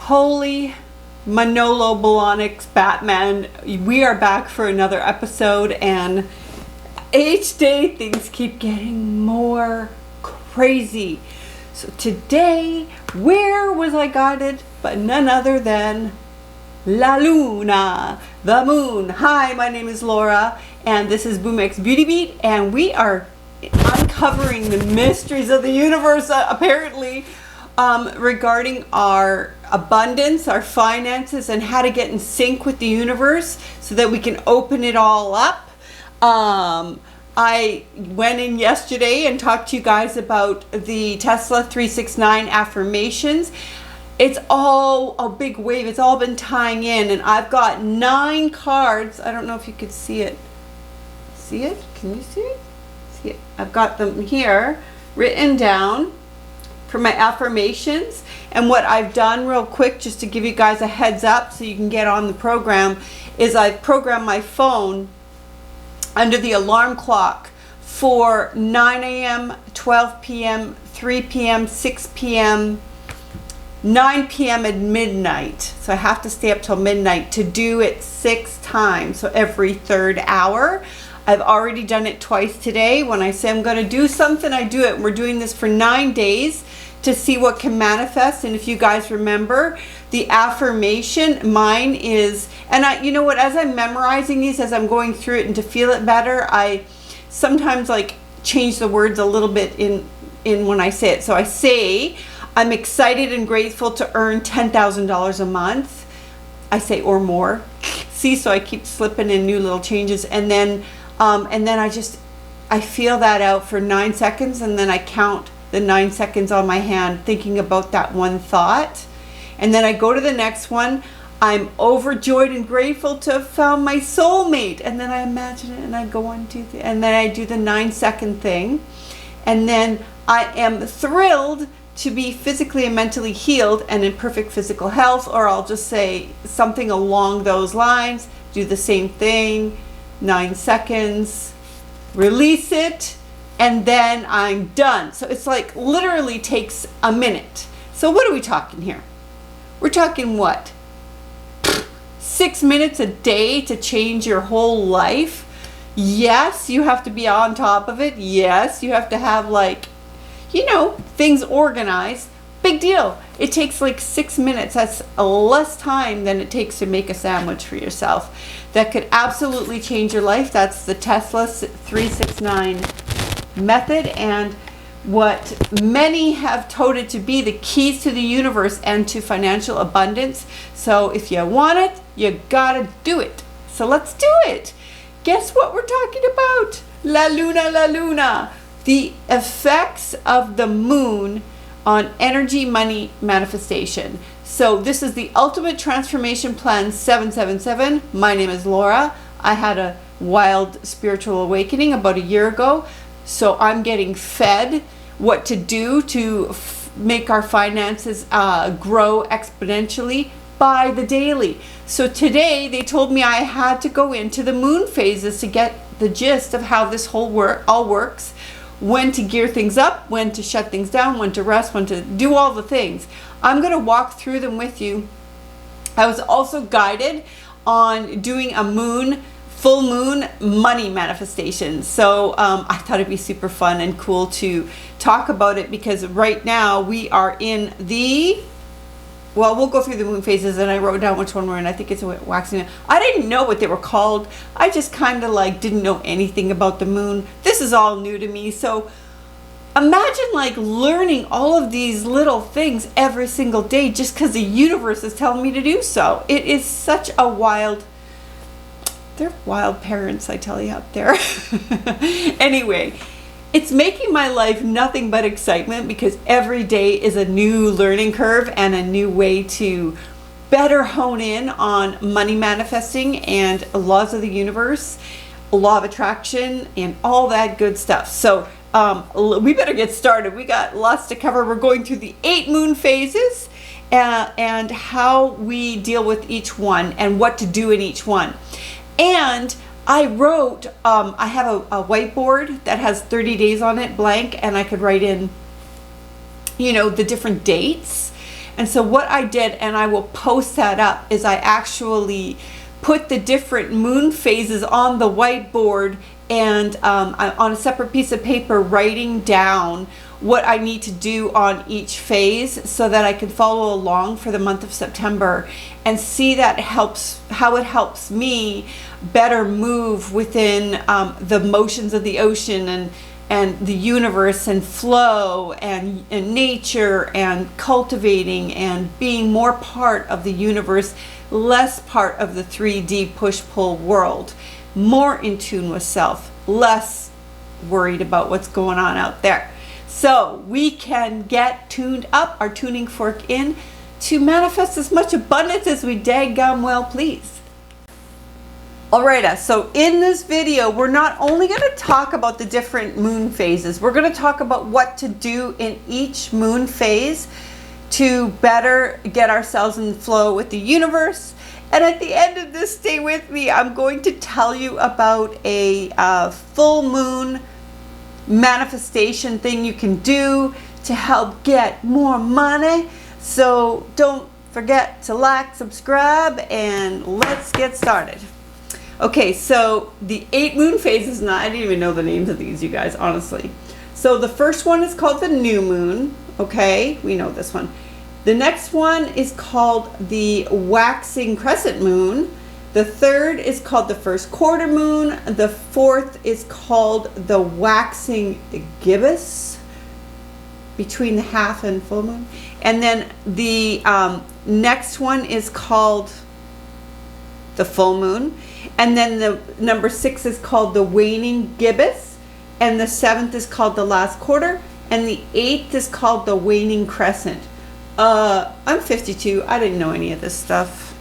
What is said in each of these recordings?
Holy Manolo Blahnik's Batman. We are back for another episode, and each day things keep getting more crazy. So today, where was I guided? But none other than La Luna, the moon. Hi, my name is Laura, and this is Boomx Beauty Beat, and we are uncovering the mysteries of the universe, apparently, regarding our abundance, our finances, and how to get in sync with the universe so that we can open it all up. I went in yesterday and talked to you guys about the Tesla 369 affirmations. It's all a big wave. It's all been tying in, and I've got 9 cards. I don't know if you could see it. See it? Can you see it? See it? I've got them here written down for my affirmations. And what I've done real quick, just to give you guys a heads up so you can get on the program, is I've programmed my phone under the alarm clock for 9 a.m., 12 p.m., 3 p.m., 6 p.m., 9 p.m. and midnight. So I have to stay up till midnight to do it 6 times, so every 3rd hour. I've already done it twice today. When I say I'm going to do something, I do it. We're doing this for 9 days to see what can manifest. And if you guys remember, the affirmation, mine is, and you know what, as I'm memorizing these, as I'm going through it and to feel it better, I sometimes like change the words a little bit in when I say it. So I say, I'm excited and grateful to earn $10,000 a month. I say, or more. See, so I keep slipping in new little changes. And then I feel that out for 9 seconds, and then I count the 9 seconds on my hand thinking about that one thought. And then I go to the next one. I'm overjoyed and grateful to have found my soulmate. And then I imagine it, and I go on to and then I do the 9-second thing. And then I am thrilled to be physically and mentally healed and in perfect physical health, or I'll just say something along those lines. Do the same thing, 9 seconds, release it, and then I'm done. So it's like literally takes a minute. So what are we talking here? We're talking what? 6 minutes a day to change your whole life? Yes, you have to be on top of it. Yes, you have to have things organized. Big deal. It takes like 6 minutes. That's less time than it takes to make a sandwich for yourself. That could absolutely change your life. That's the Tesla 369 method, and what many have touted to be the keys to the universe and to financial abundance. So if you want it, you gotta do it. So let's do it. Guess what we're talking about? La Luna, La Luna. The effects of the moon on energy, money, manifestation. So this is the Ultimate Transformation Plan 777. My name is Laura. I had a wild spiritual awakening about a year ago. So I'm getting fed what to do to make our finances grow exponentially by the daily. So today they told me I had to go into the moon phases to get the gist of how this whole all works. When to gear things up, when to shut things down, when to rest, when to do all the things. I'm going to walk through them with you. I was also guided on doing a full moon money manifestation. So I thought it'd be super fun and cool to talk about it, because right now we are in we'll go through the moon phases, and I wrote down which one we're in. I think it's a waxing. I didn't know what they were called. I just kind of didn't know anything about the moon. This is all new to me. So imagine learning all of these little things every single day just because the universe is telling me to do so. It is such a they're wild parents, I tell you, out there. Anyway, it's making my life nothing but excitement, because every day is a new learning curve and a new way to better hone in on money manifesting and laws of the universe, law of attraction, and all that good stuff. So we better get started. We got lots to cover. We're going through the 8 moon phases and how we deal with each one and what to do in each one. And I wrote, I have a whiteboard that has 30 days on it, blank, and I could write in, the different dates. And so what I did, and I will post that up, is I actually put the different moon phases on the whiteboard, and on a separate piece of paper, writing down what I need to do on each phase so that I can follow along for the month of September and see that how it helps me better move within the motions of the ocean and the universe and flow and nature and cultivating and being more part of the universe, less part of the 3D push-pull world, more in tune with self, less worried about what's going on out there. So we can get tuned up, our tuning fork in, to manifest as much abundance as we daggum well please. Alright, so in this video, we're not only going to talk about the different moon phases, we're going to talk about what to do in each moon phase to better get ourselves in flow with the universe. And at the end of this, stay with me, I'm going to tell you about a full moon manifestation thing you can do to help get more money. So don't forget to like, subscribe, and let's get started. Okay, so the 8 moon phases, and I didn't even know the names of these, you guys, honestly. So the first one is called the new moon. Okay, we know this one. The next one is called the waxing crescent moon. The third is called the first quarter moon. The fourth is called the waxing gibbous, between the half and full moon. And then the next one is called the full moon. And then the number 6 is called the waning gibbous. And the 7th is called the last quarter. And the 8th is called the waning crescent. I'm 52. I didn't know any of this stuff.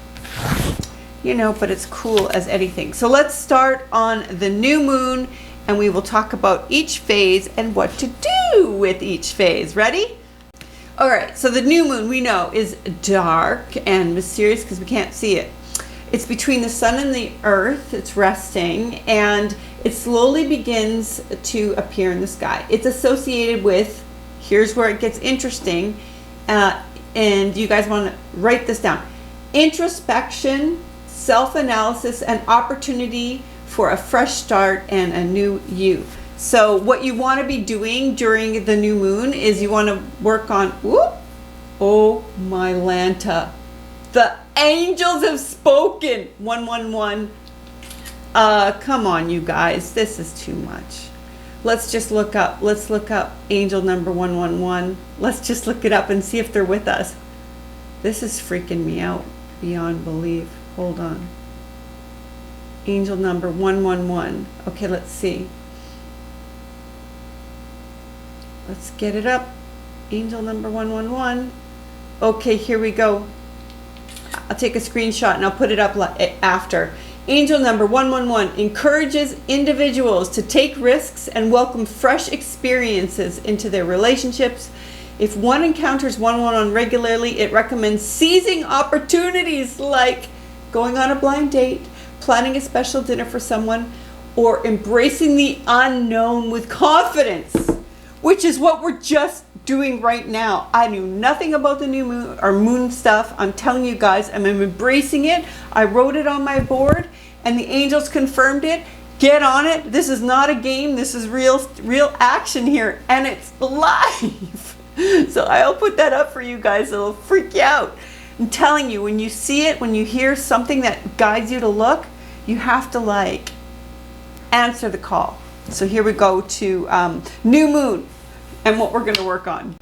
You know, but it's cool as anything. So let's start on the new moon, and we will talk about each phase and what to do with each phase. Ready? All right, so the new moon, we know, is dark and mysterious because we can't see it. It's between the sun and the earth. It's resting, and it slowly begins to appear in the sky. It's associated with, here's where it gets interesting, and you guys want to write this down: introspection, self-analysis, and opportunity for a fresh start and a new you. So what you want to be doing during the new moon is you want to work on, whoop, oh my Lanta, the angels have spoken. 111. Come on, you guys, this is too much. Let's just look up. Let's look up angel number 111. Let's just look it up and see if they're with us. This is freaking me out beyond belief. Hold on. Angel number 111. Okay, let's see. Let's get it up. Angel number 111. Okay, here we go. I'll take a screenshot and I'll put it up after. Angel number 111 encourages individuals to take risks and welcome fresh experiences into their relationships. If one encounters 111 regularly, it recommends seizing opportunities like going on a blind date, planning a special dinner for someone, or embracing the unknown with confidence, which is what we're just doing right now. I knew nothing about the new moon or moon stuff. I'm telling you guys, I'm embracing it. I wrote it on my board and the angels confirmed it. Get on it. This is not a game. This is real action here, and it's live. So I'll put that up for you guys. It'll freak you out. I'm telling you, when you see it, when you hear something that guides you to look, you have to like answer the call. So here we go to new moon and what we're going to work on.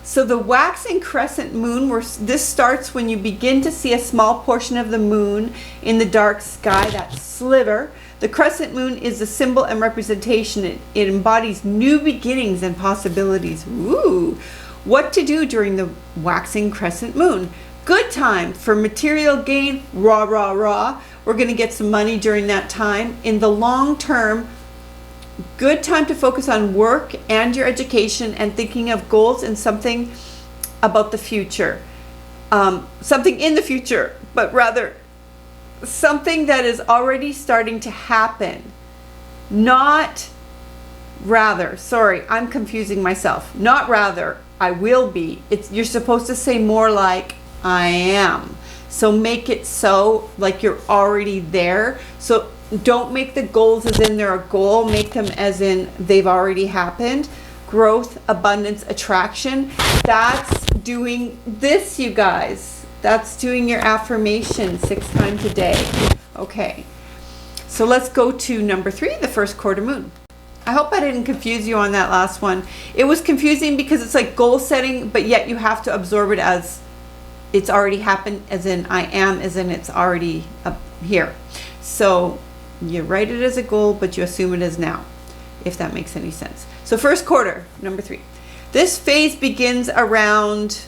So the waxing crescent moon, this starts when you begin to see a small portion of the moon in the dark sky, that sliver. The crescent moon is a symbol and representation. It embodies new beginnings and possibilities. Ooh. What to do during the waxing crescent moon? Good time for material gain. Rah, rah, rah. We're going to get some money during that time. In the long term, good time to focus on work and your education and thinking of goals and something about the future. Something in the future, but rather something that is already starting to happen. Not rather, sorry, I'm confusing myself. Not rather, I will be. You're supposed to say more like I am. So make it so like you're already there. So don't make the goals as in they're a goal. Make them as in they've already happened. Growth, abundance, attraction. That's doing this, you guys. That's doing your affirmation 6 times a day. Okay. So let's go to number 3, the first quarter moon. I hope I didn't confuse you on that last one. It was confusing because it's like goal setting, but yet you have to absorb it as it's already happened, as in I am, as in it's already up here. So you write it as a goal, but you assume it is now, if that makes any sense. So first quarter, number 3. This phase begins around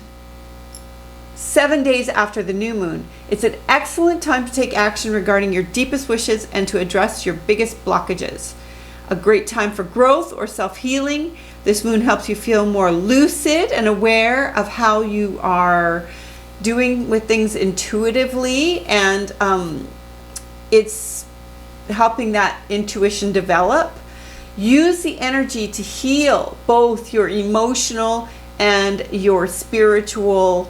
7 days after the new moon. It's an excellent time to take action regarding your deepest wishes and to address your biggest blockages. A great time for growth or self-healing. This moon helps you feel more lucid and aware of how you are doing with things intuitively, and it's helping that intuition develop. Use the energy to heal both your emotional and your spiritual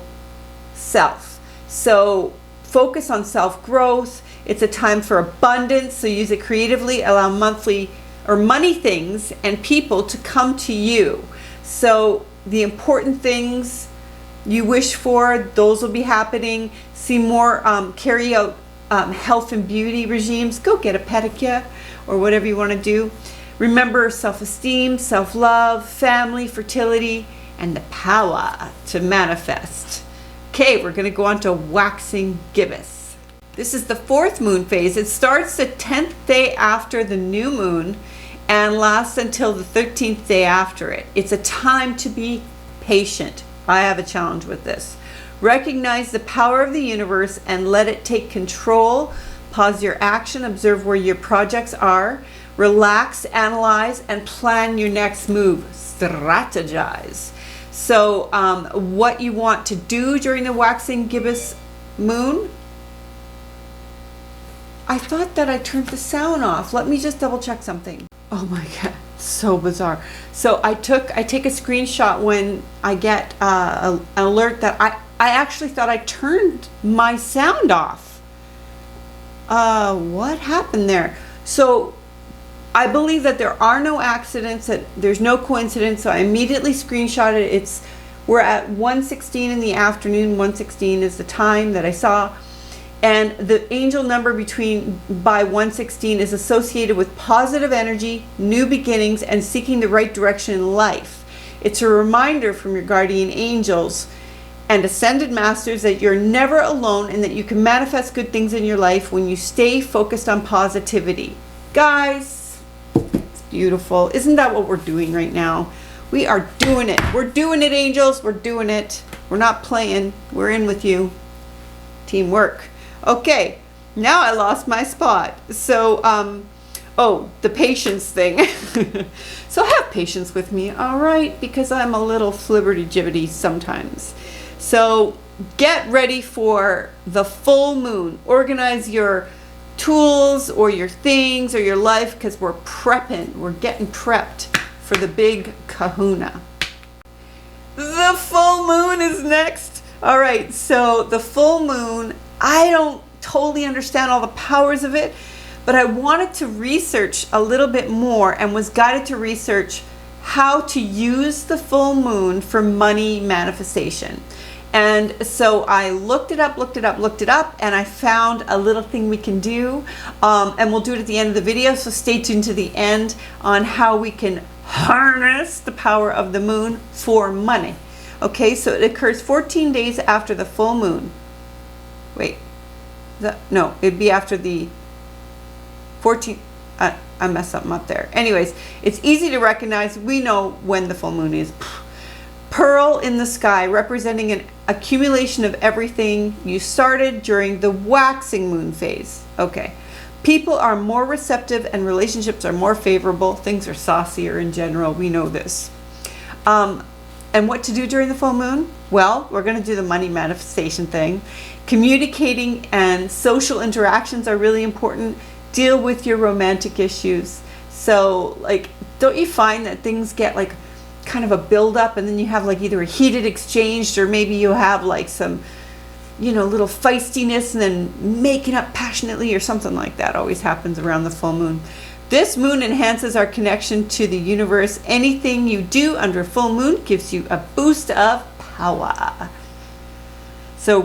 self. So focus on self-growth. It's a time for abundance, so use it creatively. Allow monthly or money things and people to come to you. So the important things you wish for, those will be happening. See more, carry out health and beauty regimes. Go get a pedicure or whatever you want to do. Remember self-esteem, self-love, family, fertility, and the power to manifest. Okay, we're going to go on to waxing gibbous. This is the 4th moon phase. It starts the 10th day after the new moon and lasts until the 13th day after it. It's a time to be patient. I have a challenge with this. Recognize the power of the universe and let it take control. Pause your action, observe where your projects are, relax, analyze, and plan your next move. Strategize. So what you want to do during the waxing gibbous moon, I thought that I turned the sound off. Let me just double check something. Oh my God, so bizarre. So I take a screenshot when I get an alert that I actually thought I turned my sound off. What happened there? So I believe that there are no accidents, that there's no coincidence. So I immediately screenshotted it. We're at 1:16 in the afternoon. 1:16 is the time that I saw. And the angel number by 1:16 is associated with positive energy, new beginnings, and seeking the right direction in life. It's a reminder from your guardian angels and ascended masters that you're never alone and that you can manifest good things in your life when you stay focused on positivity. Guys, it's beautiful. Isn't that what we're doing right now? We are doing it. We're doing it, angels. We're doing it. We're not playing. We're in with you. Teamwork. Okay, now I lost my spot. So, the patience thing. So have patience with me, all right? Because I'm a little flibberty-gibbety sometimes. So get ready for the full moon. Organize your tools or your things or your life, because we're prepping. We're getting prepped for the big kahuna. The full moon is next. All right, so the full moon, I don't totally understand all the powers of it, but I wanted to research a little bit more and was guided to research how to use the full moon for money manifestation. And so I looked it up, and I found a little thing we can do, and we'll do it at the end of the video, so stay tuned to the end on how we can harness the power of the moon for money. Okay, so it occurs 14 days after the full moon. Wait, no, it'd be after the 14th. I messed something up there. Anyways, it's easy to recognize. We know when the full moon is. Pearl in the sky, representing an accumulation of everything you started during the waxing moon phase. Okay. People are more receptive and relationships are more favorable. Things are saucier in general. We know this. And what to do during the full moon? Well, we're going to do the money manifestation thing. Communicating and social interactions are really important. Deal with your romantic issues. So, like, don't you find that things get like kind of a buildup, and then you have like either a heated exchange, or maybe you have like some, you know, little feistiness and then making up passionately or something like that. Always happens around the full moon. This moon enhances our connection to the universe. Anything you do under full moon gives you a boost of power. So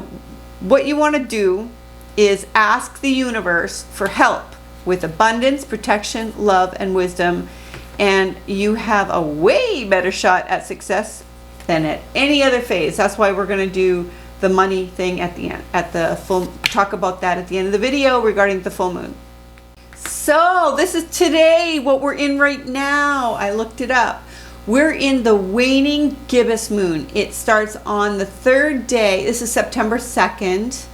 what you want to do is ask the universe for help with abundance, protection, love, and wisdom, and you have a way better shot at success than at any other phase. That's why we're going to do the money thing at the end, talk about that at the end of the video regarding the full moon. So this is today, what we're in right now. I looked it up. We're in the waning gibbous moon. It starts on the 3rd day. This is September 2nd.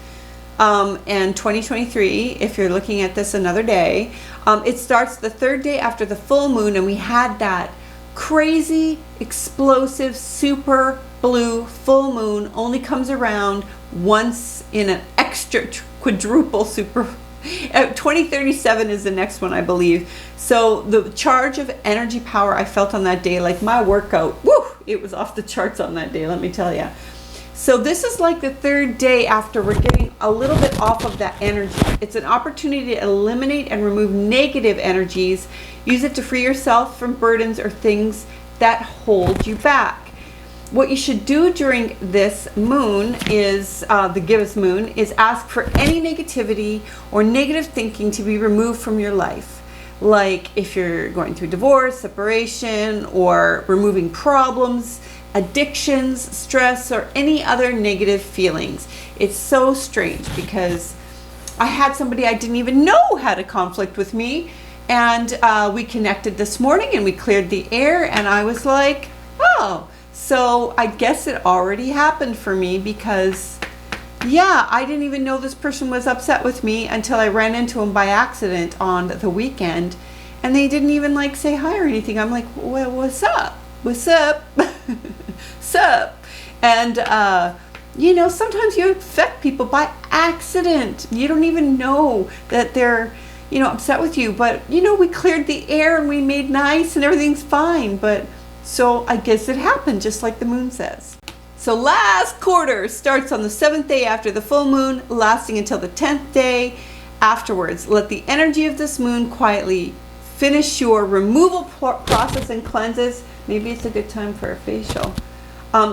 And 2023, if you're looking at this another day, it starts the 3rd day after the full moon, and we had that crazy, explosive, super blue full moon. Only comes around once in an extra quadruple super. 2037 is the next one, I believe. So the charge of energy power I felt on that day, like my workout, woo, it was off the charts on that day, let me tell you. So this is like the 3rd day after we're getting a little bit off of that energy. It's an opportunity to eliminate and remove negative energies. Use it to free yourself from burdens or things that hold you back. What you should do during this moon is, the gibbous moon, is ask for any negativity or negative thinking to be removed from your life. Like if you're going through divorce, separation, or removing problems, addictions, stress, or any other negative feelings. It's so strange because I had somebody I didn't even know had a conflict with me, and we connected this morning and we cleared the air, and I was like, oh, so I guess it already happened for me, because yeah, I didn't even know this person was upset with me until I ran into him by accident on the weekend, and they didn't even like say hi or anything. I'm like, well, what's up? What's up? Sup? And you know, sometimes you affect people by accident. You don't even know that they're, you know, upset with you, but you know, we cleared the air and we made nice and everything's fine. But so I guess it happened, just like the moon says. So last quarter starts on the 7th day after the full moon, lasting until the 10th day afterwards. Let the energy of this moon quietly finish your removal process and cleanses. Maybe it's a good time for a facial.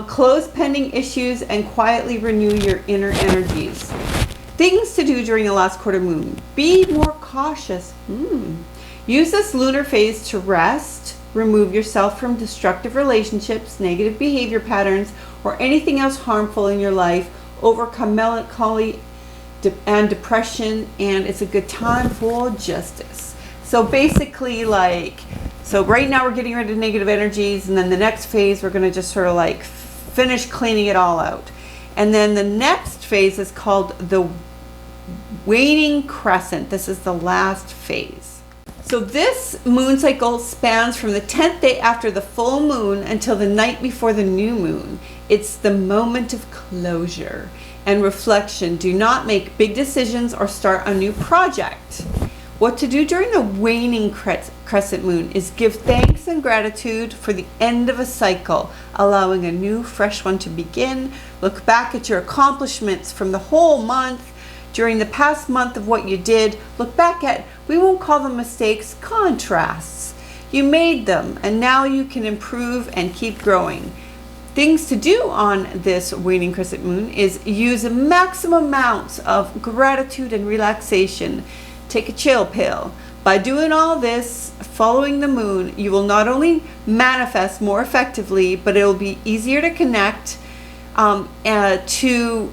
Close pending issues and quietly renew your inner energies. Things to do during the last quarter moon. Be more cautious. Use this lunar phase to rest, remove yourself from destructive relationships, negative behavior patterns, or anything else harmful in your life. Overcome melancholy and depression, and it's a good time for justice. So basically, like, so right now we're getting rid of negative energies, and then the next phase we're going to just sort of like finish cleaning it all out. And then the next phase is called the waning crescent. This is the last phase. So this moon cycle spans from the 10th day after the full moon until the night before the new moon. It's the moment of closure and reflection. Do not make big decisions or start a new project. What to do during the waning crescent moon is give thanks and gratitude for the end of a cycle, allowing a new, fresh one to begin. Look back at your accomplishments from the whole month. During the past month of what you did, look back at, we won't call them mistakes, contrasts. You made them, and now you can improve and keep growing. Things to do on this waning crescent moon is use maximum amounts of gratitude and relaxation. Take a chill pill. By doing all this, following the moon, you will not only manifest more effectively, but it will be easier to connect to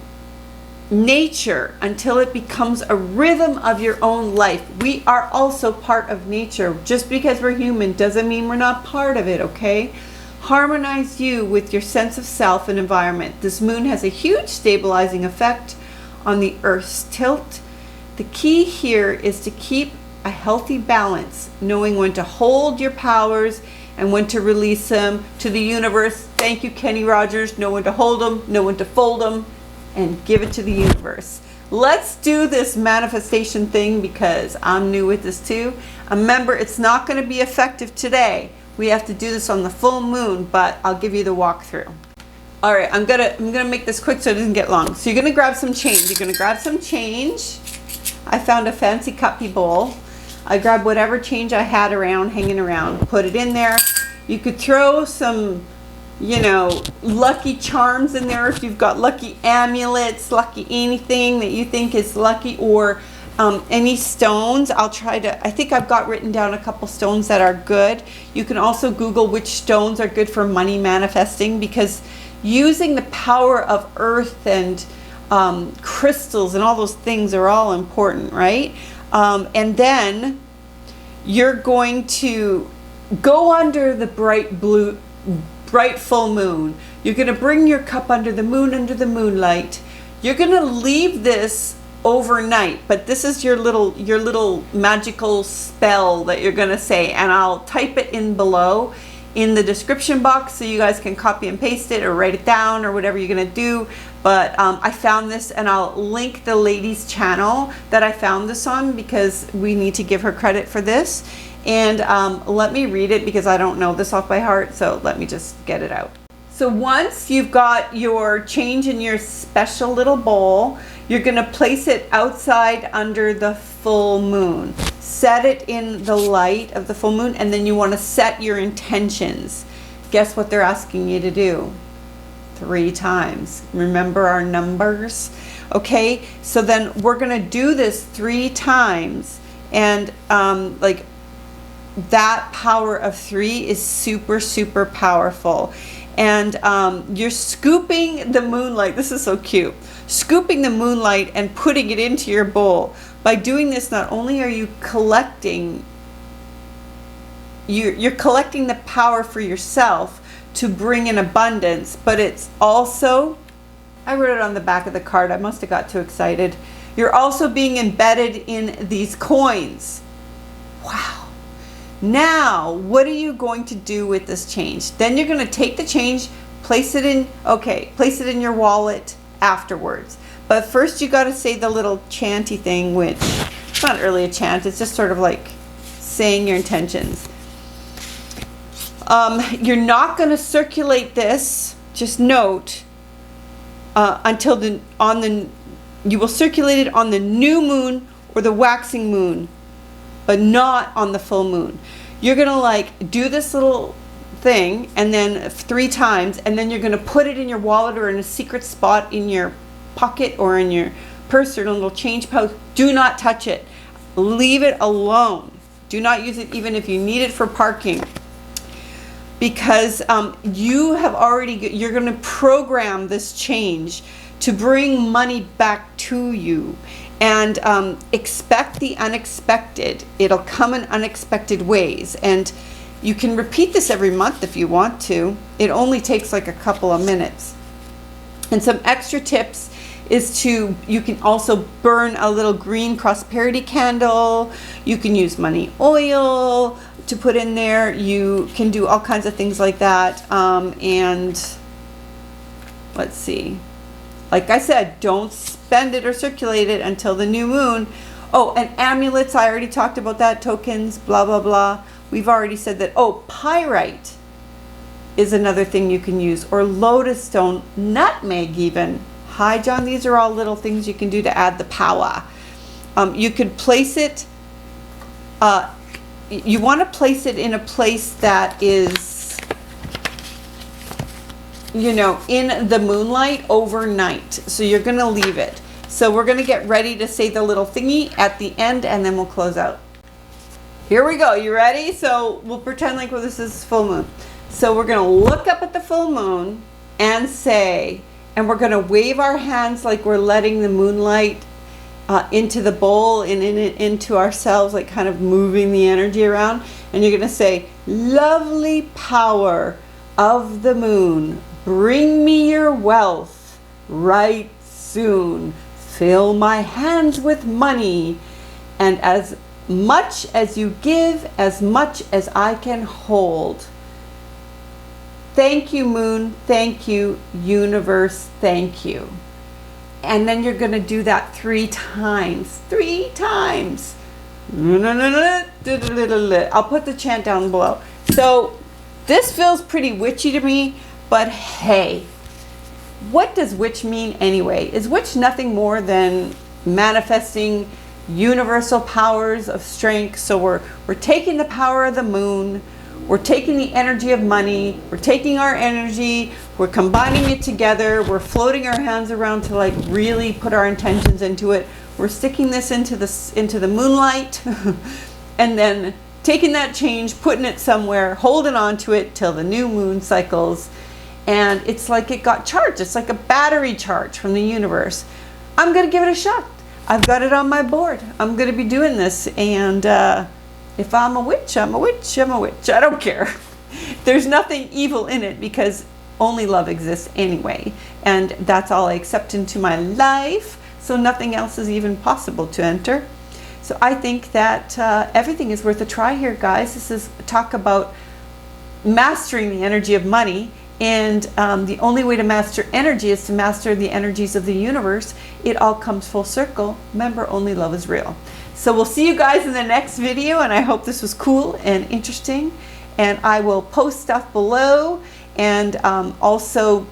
nature until it becomes a rhythm of your own life. We are also part of nature. Just because we're human doesn't mean we're not part of it, okay? Harmonize you with your sense of self and environment. This moon has a huge stabilizing effect on the Earth's tilt. The key here is to keep a healthy balance, knowing when to hold your powers and when to release them to the universe. Thank you, Kenny Rogers. Know when to hold them, know when to fold them, and give it to the universe. Let's do this manifestation thing because I'm new with this too. Remember, it's not going to be effective today. we have to do this on the full moon, but I'll give you the walkthrough. All right, I'm gonna make this quick so it doesn't get long. So you're gonna grab some change. You're gonna grab some change. I found a fancy cuppy bowl. I grabbed whatever change I had around, hanging around, put it in there. You could throw some, you know, lucky charms in there if you've got lucky amulets, lucky anything that you think is lucky, or any stones. I think I've got written down a couple stones that are good. You can also Google which stones are good for money manifesting, because using the power of earth and crystals and all those things are all important, right? And then you're going to go under the bright full moon. You're going to bring your cup under the moonlight. You're going to leave this overnight, but this is your little magical spell that you're going to say, and I'll type it in below in the description box so you guys can copy and paste it or write it down or whatever you're going to do. But I found this, and I'll link the lady's channel that I found this on, because we need to give her credit for this. And let me read it, because I don't know this off by heart, so let me just get it out. So once you've got your change in your special little bowl, you're going to place it outside under the full moon. Set it in the light of the full moon, and then you want to set your intentions. Guess what they're asking you to do? 3 times. Remember our numbers? Okay, so then we're going to do this 3 times, and like that power of 3 is super powerful. And you're scooping the moonlight. This is so cute. Scooping the moonlight and putting it into your bowl. By doing this, not only are you collecting, you're collecting the power for yourself to bring in abundance, but it's also, I wrote it on the back of the card, I must have got too excited. You're also being embedded in these coins. Wow. Now, what are you going to do with this change? Then you're going to take the change, place it in your wallet afterwards. But first you got to say the little chanty thing, which it's not really a chant, it's just sort of like saying your intentions. You're not going to circulate this, just note, until you will circulate it on the new moon or the waxing moon, but not on the full moon. You're going to like do this little thing, and then 3 times, and then you're going to put it in your wallet or in a secret spot in your pocket or in your purse or in a little change pouch. Do not touch it. Leave it alone. Do not use it even if you need it for parking, because you're going to program this change to bring money back to you. And expect the unexpected. It'll come in unexpected ways. And you can repeat this every month if you want to. It only takes like a couple of minutes. And some extra tips is you can also burn a little green prosperity candle. You can use money oil to put in there. You can do all kinds of things like that. And let's see. Like I said, don't spend it or circulate it until the new moon. Oh, and amulets, I already talked about that. Tokens, blah, blah, blah. We've already said that. Oh, pyrite is another thing you can use. Or lotus stone, nutmeg even. Hi, John, these are all little things you can do to add the power. You could place it, you want to place it in a place that is, you know, in the moonlight overnight. So you're going to leave it. So we're going to get ready to say the little thingy at the end, and then we'll close out. Here we go. You ready? So we'll pretend like this is full moon. So we're going to look up at the full moon and say, and we're going to wave our hands like we're letting the moonlight into the bowl and into ourselves, like kind of moving the energy around. And you're going to say, lovely power of the moon, bring me your wealth right soon. Fill my hands with money, and as much as you give, as much as I can hold. Thank you, moon. Thank you, universe. Thank you. And then you're going to do that 3 times. 3 times. I'll put the chant down below. So This feels pretty witchy to me, but hey, what does witch mean anyway? Is witch nothing more than manifesting universal powers of strength? So we're taking the power of the moon, we're taking the energy of money, we're taking our energy, we're combining it together, we're floating our hands around to like really put our intentions into it. We're sticking this into the moonlight and then taking that change, putting it somewhere, holding on to it till the new moon cycles. And it's like it got charged. It's like a battery charge from the universe. I'm going to give it a shot. I've got it on my board. I'm going to be doing this. And if I'm a witch, I'm a witch, I'm a witch. I don't care. There's nothing evil in it because only love exists anyway. And that's all I accept into my life. So nothing else is even possible to enter. So I think that everything is worth a try here, guys. This is talk about mastering the energy of money. And the only way to master energy is to master the energies of the universe. It all comes full circle. Remember, only love is real. So we'll see you guys in the next video, and I hope this was cool and interesting. And I will post stuff below, and also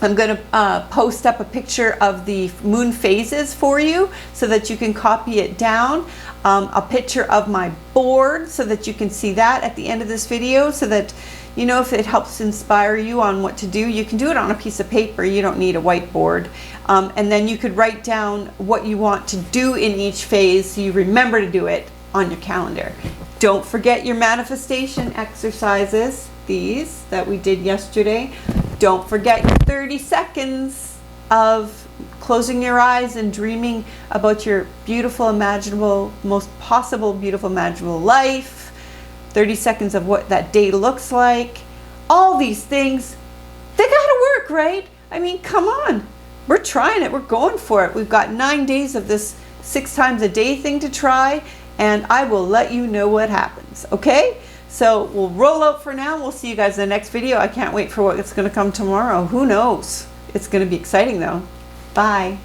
I'm going to post up a picture of the moon phases for you so that you can copy it down. A picture of my board so that you can see that at the end of this video, so that you know, if it helps inspire you on what to do. You can do it on a piece of paper. You don't need a whiteboard. And then you could write down what you want to do in each phase so you remember to do it on your calendar. Don't forget your manifestation exercises, these that we did yesterday. Don't forget your 30 seconds of closing your eyes and dreaming about your beautiful, imaginable, most possible beautiful, imaginable life. 30 seconds of what that day looks like. All these things, they gotta work, right? I mean, come on. We're trying it. We're going for it. We've got 9 days of this 6 times a day thing to try, and I will let you know what happens, okay? So we'll roll out for now. We'll see you guys in the next video. I can't wait for what's going to come tomorrow. Who knows? It's going to be exciting, though. Bye.